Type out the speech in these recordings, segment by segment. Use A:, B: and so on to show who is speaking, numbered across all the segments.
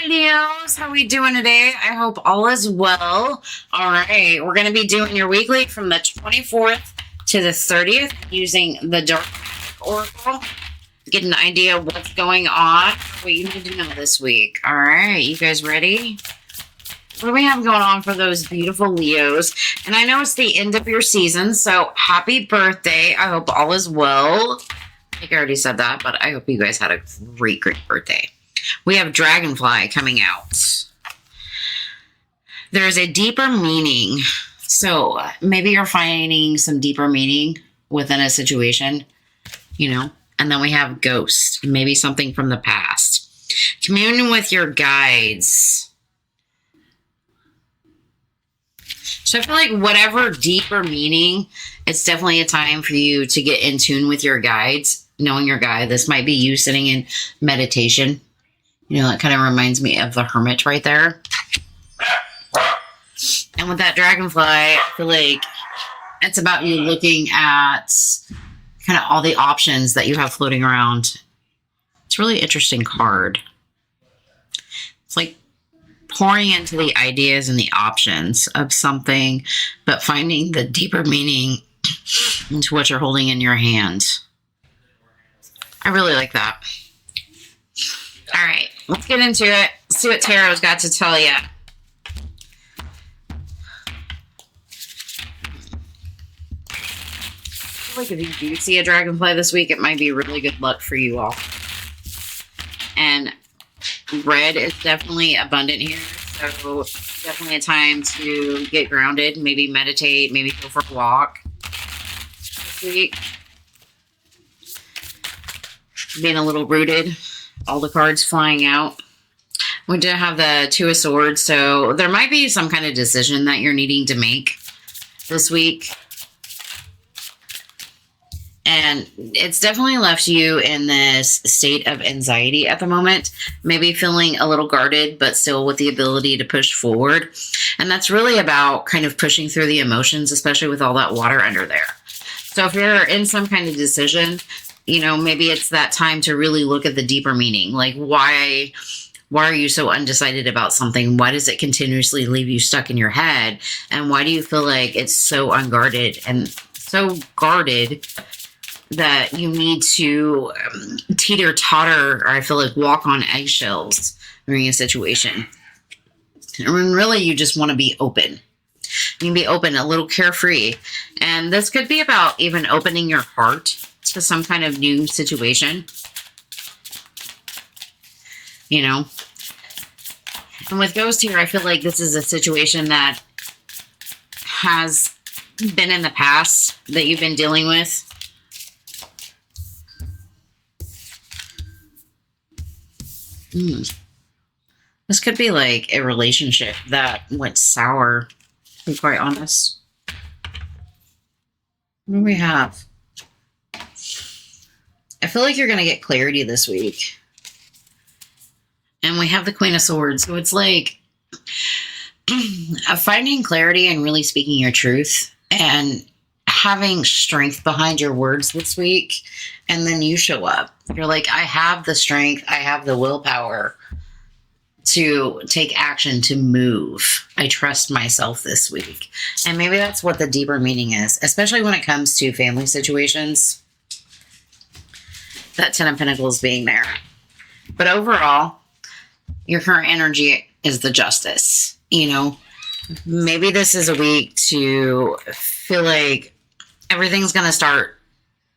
A: Leos, how we doing today? I hope all is well. All right, we're going to be doing your weekly from the 24th to the 30th using the Dark Oracle. Get an idea of what's going on, what you need to know this week. All right, you guys ready? What do we have going on for those beautiful Leos? And I know it's the end of your season, so happy birthday. I hope all is well. I think I already said that, but I hope you guys had a great birthday. We have Dragonfly coming out. There's a deeper meaning. So maybe you're finding some deeper meaning within a situation, And then we have Ghost, maybe something from the past. Commune with your guides. So I feel like whatever deeper meaning, it's definitely a time for you to get in tune with your guides, knowing your guide. This might be you sitting in meditation. That kind of reminds me of the Hermit right there. And with that Dragonfly, I feel like it's about you looking at kind of all the options that you have floating around. It's a really interesting card. It's like pouring into the ideas and the options of something, but finding the deeper meaning into what you're holding in your hand. I really like that. All right, let's get into it. Let's see what Tarot's got to tell you. I feel like if you do see a dragonfly this week, it might be really good luck for you all. And red is definitely abundant here, so definitely a time to get grounded, maybe meditate, maybe go for a walk this week. Being a little rooted. All the cards flying out. We do have the Two of Swords, so there might be some kind of decision that you're needing to make this week. And it's definitely left you in this state of anxiety at the moment, maybe feeling a little guarded, but still with the ability to push forward. And that's really about kind of pushing through the emotions, especially with all that water under there. So if you're in some kind of decision, maybe it's that time to really look at the deeper meaning. Like, why are you so undecided about something? Why does it continuously leave you stuck in your head? And why do you feel like it's so unguarded and so guarded that you need to teeter-totter, or I feel like walk on eggshells during a situation? And really, you just want to be open. You can be open, a little carefree. And this could be about even opening your heart to some kind of new situation, And with Ghost here, I feel like this is a situation that has been in the past that you've been dealing with. This could be like a relationship that went sour, to be quite honest. What do we have? I feel like you're going to get clarity this week. And we have the Queen of Swords. So it's like finding clarity and really speaking your truth and having strength behind your words this week. And then you show up. You're like, I have the strength. I have the willpower to take action, to move. I trust myself this week. And maybe that's what the deeper meaning is, especially when it comes to family situations. That Ten of Pentacles being there. But overall, your current energy is the Justice. Maybe this is a week to feel like everything's going to start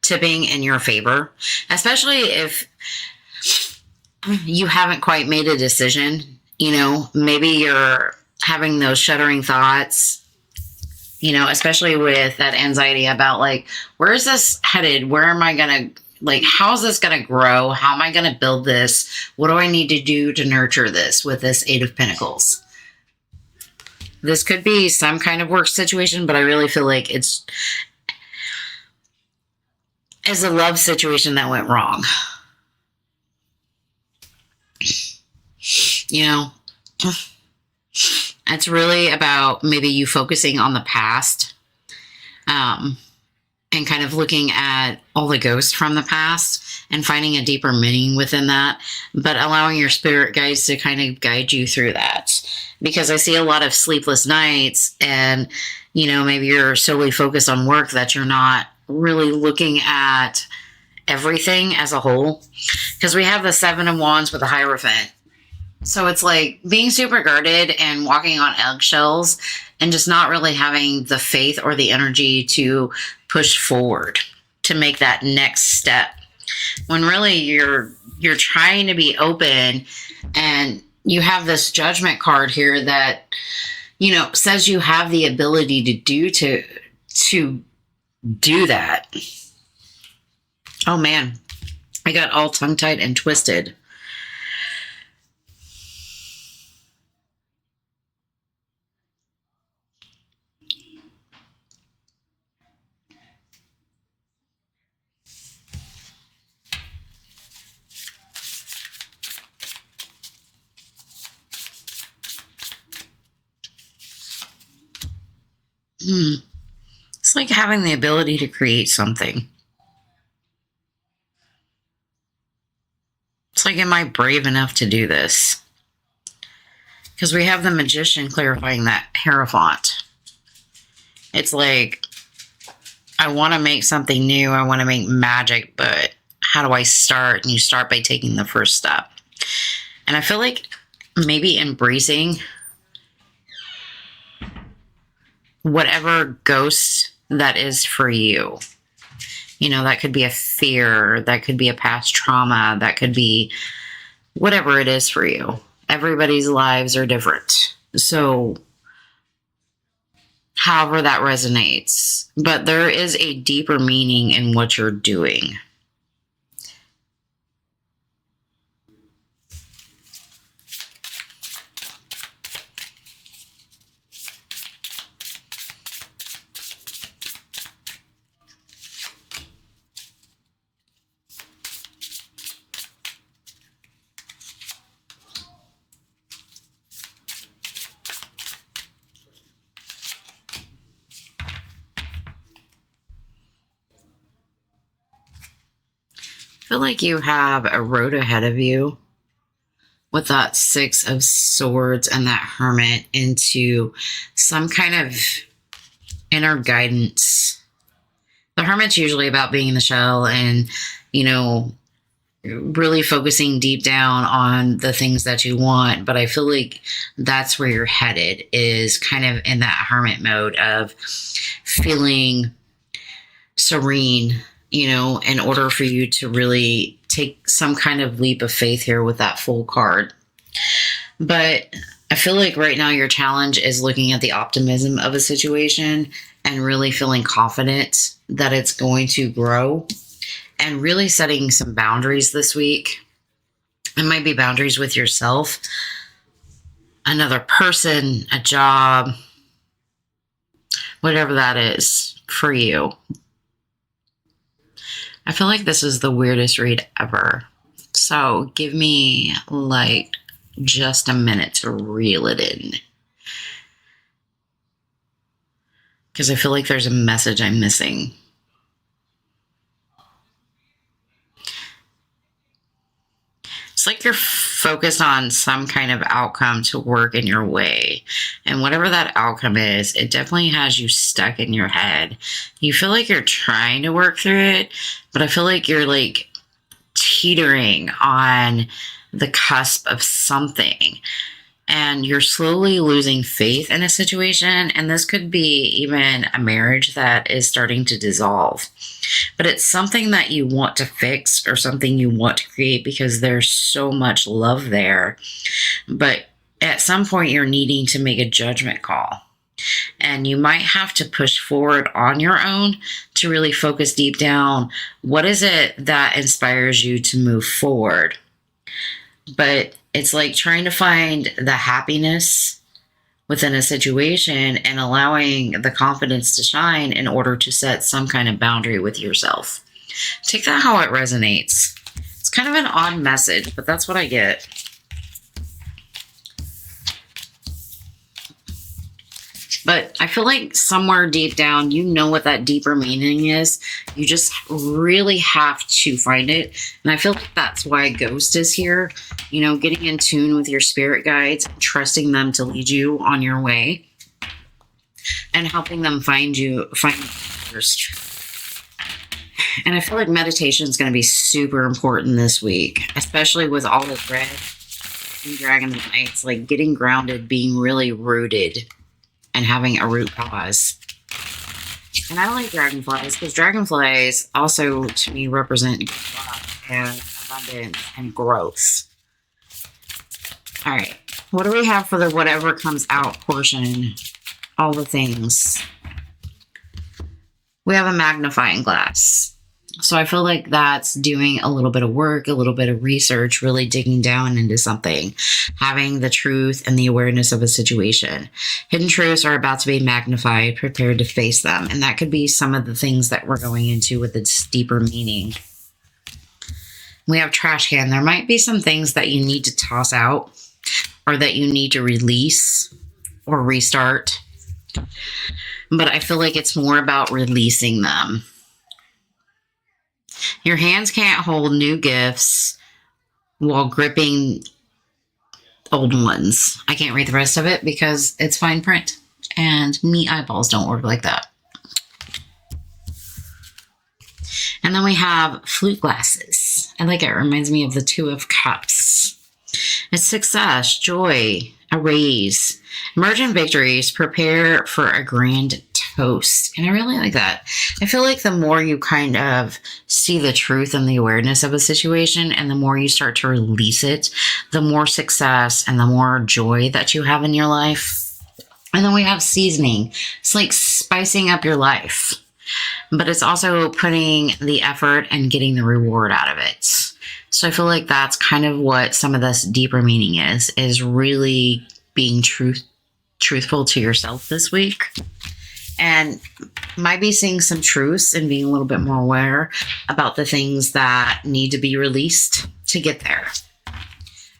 A: tipping in your favor, especially if you haven't quite made a decision. Maybe you're having those shuddering thoughts, especially with that anxiety about like, where is this headed? Where am I going to, how's this going to grow? How am I going to build this? What do I need to do to nurture this with this Eight of Pentacles? This could be some kind of work situation, but I really feel like it's a love situation that went wrong. It's really about maybe you focusing on the past, and kind of looking at all the ghosts from the past and finding a deeper meaning within that, but allowing your spirit guides to kind of guide you through that. Because I see a lot of sleepless nights, and, maybe you're solely focused on work that you're not really looking at everything as a whole. Because we have the Seven of Wands with the Hierophant. So it's like being super guarded and walking on eggshells and just not really having the faith or the energy to push forward to make that next step. When really you're trying to be open, and you have this Judgment card here that, says you have the ability to do that. Oh man, I got all tongue-tied and twisted. It's like having the ability to create something. It's like, am I brave enough to do this? Because we have the Magician clarifying that Hierophant. It's like, I want to make something new. I want to make magic, but how do I start? And you start by taking the first step. And I feel like maybe embracing whatever ghost that is for you. That could be a fear, that could be a past trauma, that could be whatever it is for you. Everybody's lives are different. So, however that resonates. But there is a deeper meaning in what you're doing. I feel like you have a road ahead of you with that Six of Swords and that Hermit into some kind of inner guidance. The Hermit's usually about being in the shell and, really focusing deep down on the things that you want. But I feel like that's where you're headed, is kind of in that Hermit mode of feeling serene, in order for you to really take some kind of leap of faith here with that Fool card. But I feel like right now your challenge is looking at the optimism of a situation and really feeling confident that it's going to grow, and really setting some boundaries this week. It might be boundaries with yourself, another person, a job, whatever that is for you. I feel like this is the weirdest read ever. So give me just a minute to reel it in. Because I feel like there's a message I'm missing. It's like you're focused on some kind of outcome to work in your way. And whatever that outcome is, it definitely has you stuck in your head. You feel like you're trying to work through it, but I feel like you're teetering on the cusp of something. And you're slowly losing faith in a situation. And this could be even a marriage that is starting to dissolve. But it's something that you want to fix or something you want to create because there's so much love there. But at some point, you're needing to make a judgment call. And you might have to push forward on your own to really focus deep down. What is it that inspires you to move forward? But it's like trying to find the happiness within a situation and allowing the confidence to shine in order to set some kind of boundary with yourself. Take that how it resonates. It's kind of an odd message, but that's what I get. But I feel like somewhere deep down, you know what that deeper meaning is. You just really have to find it. And I feel like that's why Ghost is here. You know, getting in tune with your spirit guides, trusting them to lead you on your way, and helping them find first. And I feel like meditation is going to be super important this week, especially with all this red and dragon lights, like getting grounded, being really rooted, and having a root cause. And I like dragonflies because dragonflies also, to me, represent good luck and abundance and growth. All right. What do we have for the whatever comes out portion? All the things. We have a magnifying glass. So I feel like that's doing a little bit of work, a little bit of research, really digging down into something, having the truth and the awareness of a situation. Hidden truths are about to be magnified, prepared to face them. And that could be some of the things that we're going into with its deeper meaning. We have trash can. There might be some things that you need to toss out or that you need to release or restart. But I feel like it's more about releasing them. Your hands can't hold new gifts while gripping old ones. I can't read the rest of it because it's fine print. And me eyeballs don't work like that. And then we have flute glasses. I like it. It reminds me of the Two of Cups. It's success, joy, a raise, emergent victories, prepare for a grand toast. And I really like that. I feel like the more you kind of see the truth and the awareness of a situation, and the more you start to release it, the more success and the more joy that you have in your life. And then we have seasoning. It's like spicing up your life, but it's also putting the effort and getting the reward out of it. So I feel like that's kind of what some of this deeper meaning is really being truthful to yourself this week. And might be seeing some truths and being a little bit more aware about the things that need to be released to get there.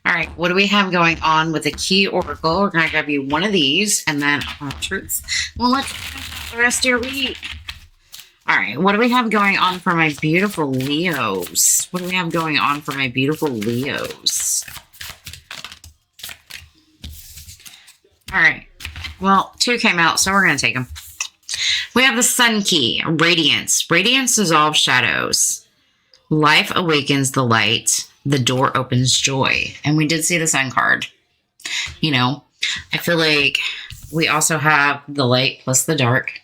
A: All right, what do we have going on with the key oracle? We're going to grab you one of these and then truths. Well, let's finish out the rest of your week. All right, what do we have going on for my beautiful Leos? What do we have going on for my beautiful Leos? All right, well, 2 came out, so we're going to take them. We have the Sun key, radiance. Radiance dissolves shadows. Life awakens the light. The door opens joy. And we did see the Sun card. You know, I feel like we also have the light plus the dark.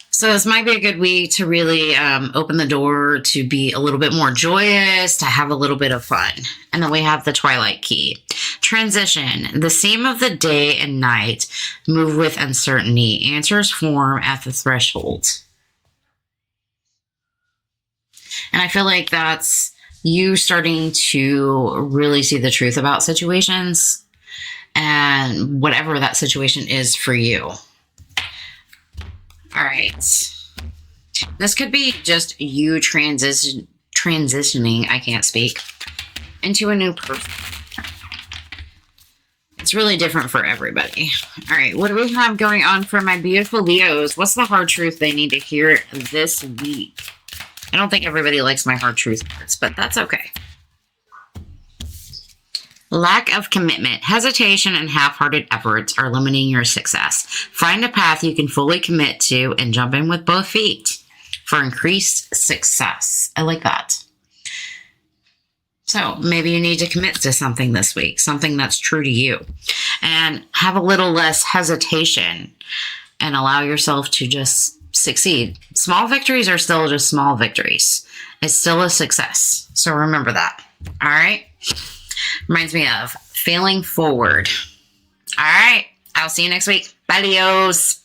A: So this might be a good week to really open the door to be a little bit more joyous, to have a little bit of fun. And then we have the Twilight key. Transition. The seam of the day and night move with uncertainty. Answers form at the threshold. And I feel like that's you starting to really see the truth about situations and whatever that situation is for you. All right. This could be just you transitioning, I can't speak, into a new person. It's really different for everybody. All right. What do we have going on for my beautiful Leos? What's the hard truth they need to hear this week? I don't think everybody likes my hard truth parts, but that's okay. Lack of commitment, hesitation, and half-hearted efforts are limiting your success. Find a path you can fully commit to and jump in with both feet for increased success. I like that. So maybe you need to commit to something this week, something that's true to you, and have a little less hesitation and allow yourself to just succeed. Small victories are still just small victories. It's still a success. So remember that. All right. Reminds me of failing forward. All right. I'll see you next week. Bye, Leos.